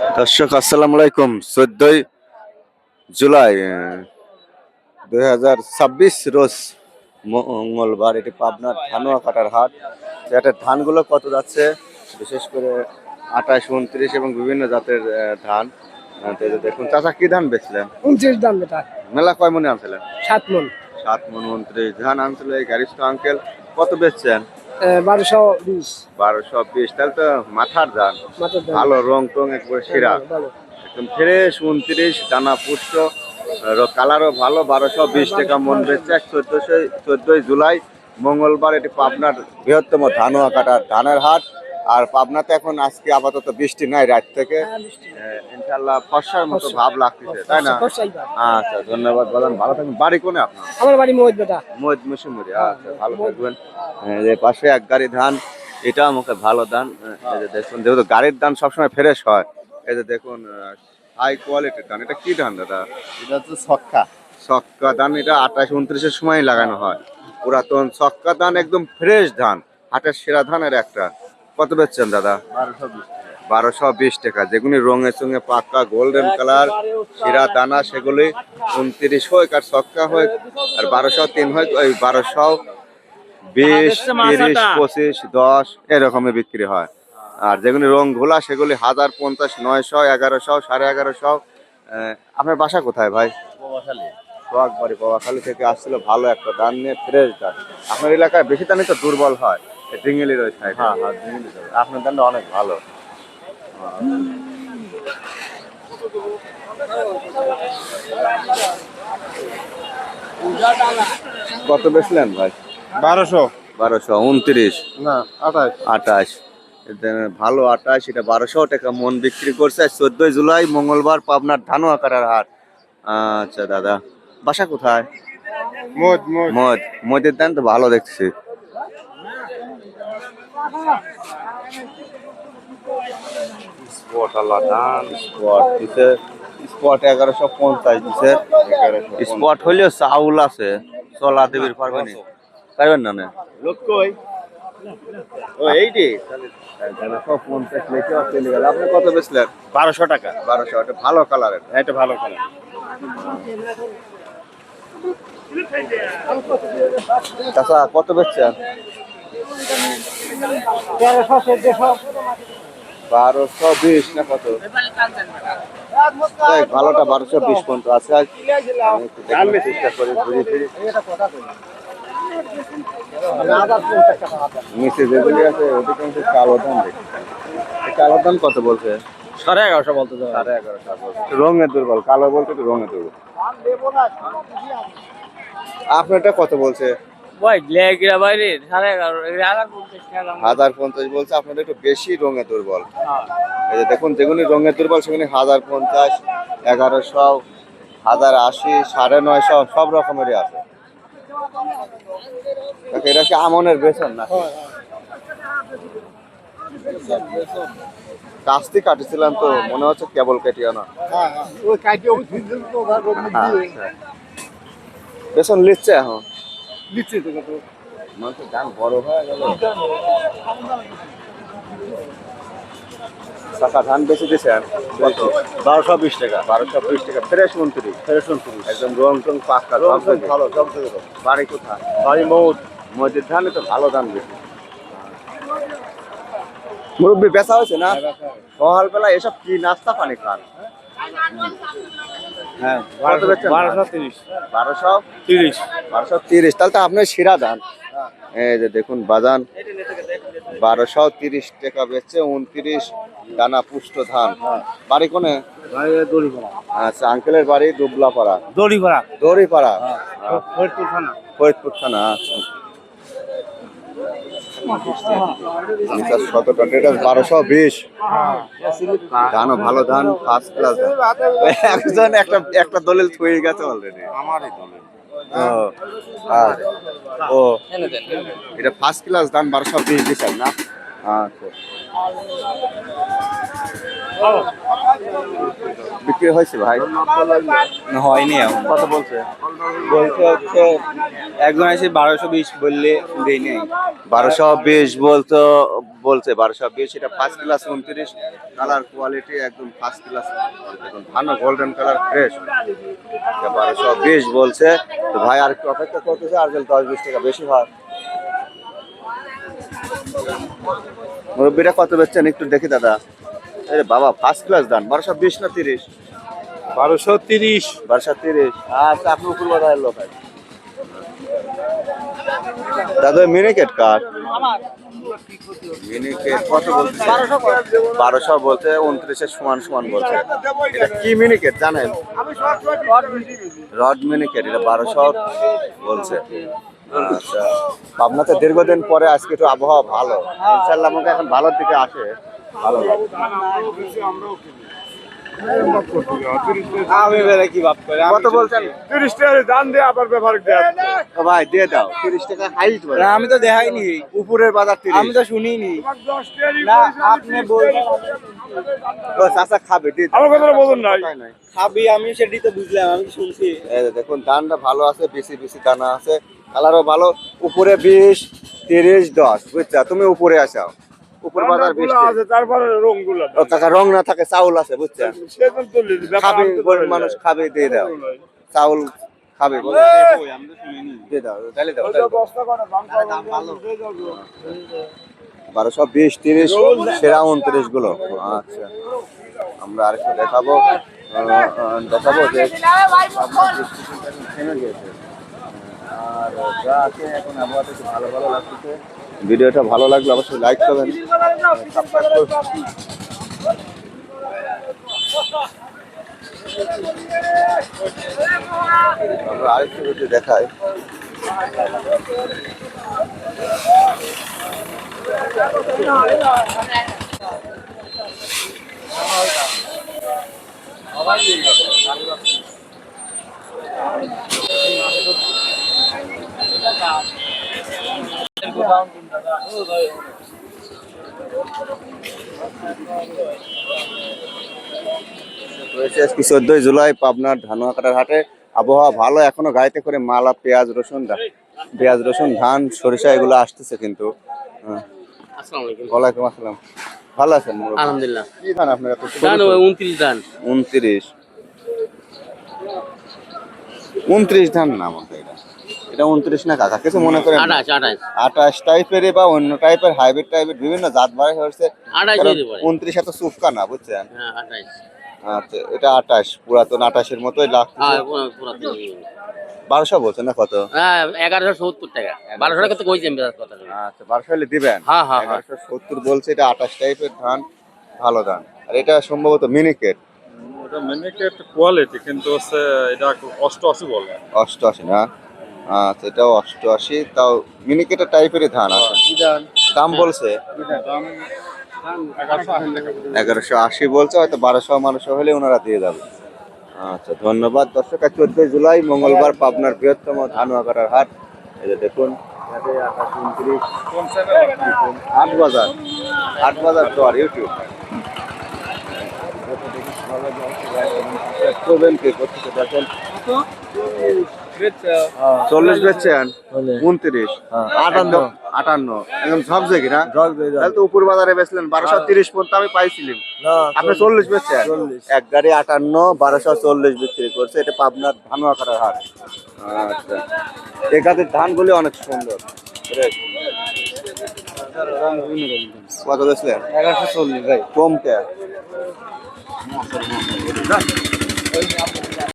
দর্শক আসসালামু আলাইকুম। 14ই জুলাই 2026 রোজ মঙ্গলবার। এটি পাবনার ধানুয়া কাটার হাট। এটা ধানগুলো কত যাচ্ছে, বিশেষ করে 28, 29 এবং বিভিন্ন জাতের ধান। তো এই যে দেখুন চাচা কি ধান বেচলেন? 29 দাম বেটা। মেলা কয় মনে আনছিলেন? 7 মন। 7 মন 29 ধান আনছিল এই গ্যারিস্ট আঙ্কেল। কত বেচছেন? 1220। 1220। তাহলে তো মাথার ধান, মাত্র দাম। ভালো রং টং একবার সেরা, ভালো। একদম ফ্রেশ 29, দানা পুষ্ট, কালারও ভালো। 1220 টাকা মন বেচছে। 14ই জুলাই মঙ্গলবার। এটি পাবনার বৃহত্তম ধানুয়া কাটার ধানের হাট। আর পাবনাতে এখন আজকে আপাতত বৃষ্টি নাই, রাত থেকে ইনশাল্লাহ ফর্সার মতো ভাব লাগতেছে, তাই না? আচ্ছা, ধন্যবাদ বলেন, ভালো থাকবেন। বাড়ি কোনে আপনার? আমার বাড়ি মহিদ বেটা। মহিদ মুসুমুরি। আচ্ছা, ভালো থাকবেন। এই যে পাশে এক গাড়ি ধান, এটা আমাকে ভালো ধান। এই যে দেখুন, যেহেতু গাড়ির ধান সবসময় ফ্রেশ হয়। এই যে দেখুন হাই কোয়ালিটির ধান। এটা কি ধান দাদা? এটা হচ্ছে ছক্কা। ছক্কা ধান। এটা 28, 29-এর সময় লাগানো হয়। পুরাতন ছক্কা ধান, একদম ফ্রেশ ধান, হাটের সেরা ধানের একটা। কত বেচছেন দাদা? 1220 টাকা। যেগুলি রঙে চঙে পাক্কা গোল্ডেন কালার সেরা দানা, সেগুলি 29 হোক আর ছক্কা হোক, আর 1203 হোক, ওই 1220, 30, 25, 10 এরকমই বিক্রি হয়। আর যেগুলি রং ঘোলা সেগুলি 1050, 900, 1100, 1150। আপনার বাসা কোথায় ভাই? সোহাগবাড়ি, পবাখালী থেকে আসছিল ভালো একটা ধান নিয়ে, ফ্রেশ ধান। আপনার এলাকায় বেশি ধানই তো দুর্বল হয়, ডিঙ্গিলির ওই সাইড। হ্যাঁ হ্যাঁ, ডিঙ্গিলি যাবে। আপনার ধানটা অনেক ভালো। কত বেচলেন ভাই? 1200 1229 না 28। 28। ভালো 28, এটা 1200 টাকা মন বিক্রি করছে। 14ই জুলাই মঙ্গলবার পাবনার ধানুয়া কাটার হাট। আচ্ছা দাদা, বাসা কোথায়? মদের দাম তো ভালো দেখছি। স্পট আলা ধান, স্পট দিছে, স্পট 1150 দিছে। স্পট হইলেও চাউল আছে, চলা দেবীর পারবেন পারবেন না? লোক কই? ও এইটি 1150 লেখা চলে গেল। আপনি কত বেচলেন? 1200 টাকা। 1200। এটা ভালো কালারের। এটা ভালো কালার। চাচা কত বেচছেন? 1220 না কত? ভালোটা 1220 পর্যন্ত আছে। আমি চেষ্টা করি ঘুরে ফিরে। নিচে যেগুলি আছে অধিকাংশ কালো ধান দেখি। কালো ধান কত বলছে? 1150 বলতে দাও। 1150 বলছে। রঙের দুর্বল, কালো বলতে একটু রঙের দুর্বল। আপনারটা কত বলছে? ভাই লেগরা বাইরে 1150 1050 বলছে। আপনাদের একটু বেশি রঙে দুর্বল। এই যে দেখুন, যেগুলি রঙের দুর্বল সেগুলি 1050, 1100, 1080, 950 সব রকমেরই আছে। এটা কি আমনের বেতন না? কাস্তি কাটিছিলাম তো মনে হচ্ছে কেবল কেটিয়া না। বেতন লিখছে এখন, মানুষের দাম বড় হয়ে গেল। টাকা ধান বেশি দিচ্ছেন 1220 টাকা। 1220 টাকা। ফ্রেশ 29, একদম রং টং পাক্কা। ভালো জব। বাড়ি কোথায়? বাড়ি মৌদ। মসজিদ ধানে তো ভালো দাম বেশি। মুরব্বী বেচা হয়েছে না? সকালবেলা এসব কি নাস্তা পানি খান? হ্যাঁ, 1230। 1230। 1230, তাহলে তো আপনার সেরা ধান। এই যে দেখুন বাজান, 1230 টাকা বেচছে। 29 দানা পুষ্ট ধান। বাড়ি কোনে? আচ্ছা, আঙ্কেলের বাড়ি দুবলাপাড়া, দড়িপাড়া, ফরিদপুর থানা। আচ্ছা, 1220। ধানও ভালো ধান, ফার্স্ট ক্লাস ধান। একজন একটা দলিল থয়ে গেছে অলরেডি। আমারই দলের। ও এটা ফার্স্ট ক্লাস ধান, 1220 দিচ্ছেন না? আচ্ছা, বিক্রি হয়েছে ভাই? হয়নি এখন। কত বলছে? বলছে হচ্ছে একজন এসে 1220 বললে দেই নাই। 1220 বলতো, বলছে 1220, এটা ফার্স্ট ক্লাস 29, কালার কোয়ালিটি একদম ফার্স্ট ক্লাস। দেখুন ধান গোল্ডেন কালার ফ্রেশ, 1220 বলছে। তো ভাই আর একটু অপেক্ষা করতেছে, আর যদি 10-20 টাকা বেশি হয়। মুরব্বীরা কত বেচছেন একটু দেখি দাদা। আরে বাবা ফার্স্ট ক্লাস ধান, 1220 না 30? 1230। 1230। আচ্ছা, আপনি উপর বাজারের লোক আছে দাদা। মিনিকেট কার মিনিকেট কত বলছে? 1200 বলছে, 29-এর সমান সমান বলছে। এটা কি মিনিকেট জানেন? রড মিনিকেট, এটা 1200 বলছে। আচ্ছা, পাবনাতে দীর্ঘদিন পরে আজকে একটু আবহাওয়া ভালো, ইনশাল্লাহ আমাকে এখন ভালোর দিকে আসে। ভালো আমি বেলা কি ভাব করে? কত বলছেন? 30 টাকা দাম দিয়ে আবার ব্যবহার দেয়। ও ভাই দিয়ে দাও, 30 টাকা হাইট বলে। আমি তো দেখাইনি, উপরের বাজার 30। আমি তো শুনিনি। না আপনি বলছেন ও চাচা খাবে, দিয়ে দাও। আমার কথাটা বলুন নাই। কথাই নাই। খাবি, আমি সেটাই তো বুঝলাম, আমি তো শুনছি। এই যে দেখুন ধানটা ভালো আছে, বেশি বেশি দানা আছে, কালারও ভালো। উপরে 20, 30, 10 বুঝছা? তুমি উপরে আসাও, উপর বাজার 20 আছে, তারপরে রংগুলো ও কাকা রং না থাকে, চাউল আছে বুঝছা? খাবে গরিব মানুষ, খাবে, দিয়ে দাও চাউল, খাবে বলো। দিয়ে দাও, তাহলে দাও, তাহলে দাও। 1220, 30, সেরা 29 গুলো। আচ্ছা, আমরা আরেকটু দেখাবো দেখাবো যে থেমে গিয়েছে। আর যা আছে এখন আবহাওয়াটা একটু ভালো ভালো লাগতেছে। ভিডিওটা ভালো লাগলে অবশ্যই লাইক করবেন, সাবস্ক্রাইব করবেন। আমরা আরেকটু যদি দেখাই, রয়েছে আজকে 14 জুলাই পাবনার ধানুয়াকাটার হাটে। আবহাওয়া ভালো, এখনো গাড়িতে করে মালা, পেঁয়াজ রসুন, ধান, সরিষা এগুলো আসতেছে কিন্তু। ওয়ালাইকুম আসসালাম, ভালো আছেন? আলহামদুলিল্লাহ। কি ধান আপনার? 29 ধান। 29 ধান না আমাকে, এটা 29 না কাকা, কিছু মনে করেন? 28 টাইপের বা অন্য টাইপের, হাইব্রিড টাইপের বিভিন্ন জাত বাড়াই হয়েছে। 29 এত সুফকা না, বুঝছেন? আচ্ছা, এটা 28, পুরাতন 28-এর মতোই লাগছে। 1200 বলছেন না কত? 1170 টাকা। 1200 টাকা তো কইছেন কথা। আচ্ছা, 1200 হলে দিবেন? হ্যাঁ। 1170 বলছে। এটা 28 টাইপের ধান, ভালো ধান। আর এটা সম্ভবত মিনিকেট। এটা মিনিকেট কোয়ালিটি, কিন্তু হচ্ছে এটা 88 বলে। 88 না? আচ্ছা, এটাও 88, তাও মিনিকেটের টাইপেরই ধান আছে। দাম বলছে 1180 বলছে, হয়তো 1200 হলে ওনারা দিয়ে যাবে। আচ্ছা, ধন্যবাদ দর্শক। 14 জুলাই মঙ্গলবার পাবনার বৃহত্তম ধানুয়াকাটার হাট। এই যে দেখুন, হাট বাজার তো আর ইউটিউব করবেন, কে করতে দেখেন। 40 বেচছেন, 29, 58 একদম ঝকঝে কিনা? তাহলে তো উপর বাজারে বেচলেন 1230 পর্যন্ত আমি পাইছিলাম, আপনি 40 বেচছেন। এক গাড়ি 58, 1240 বিক্রি করছে। এটা পাবনার ধানুয়াকাটার হাট। আচ্ছা, এখানের ধানগুলি অনেক সুন্দর। কত বেচলেন? 1140 ভাই। কম কে?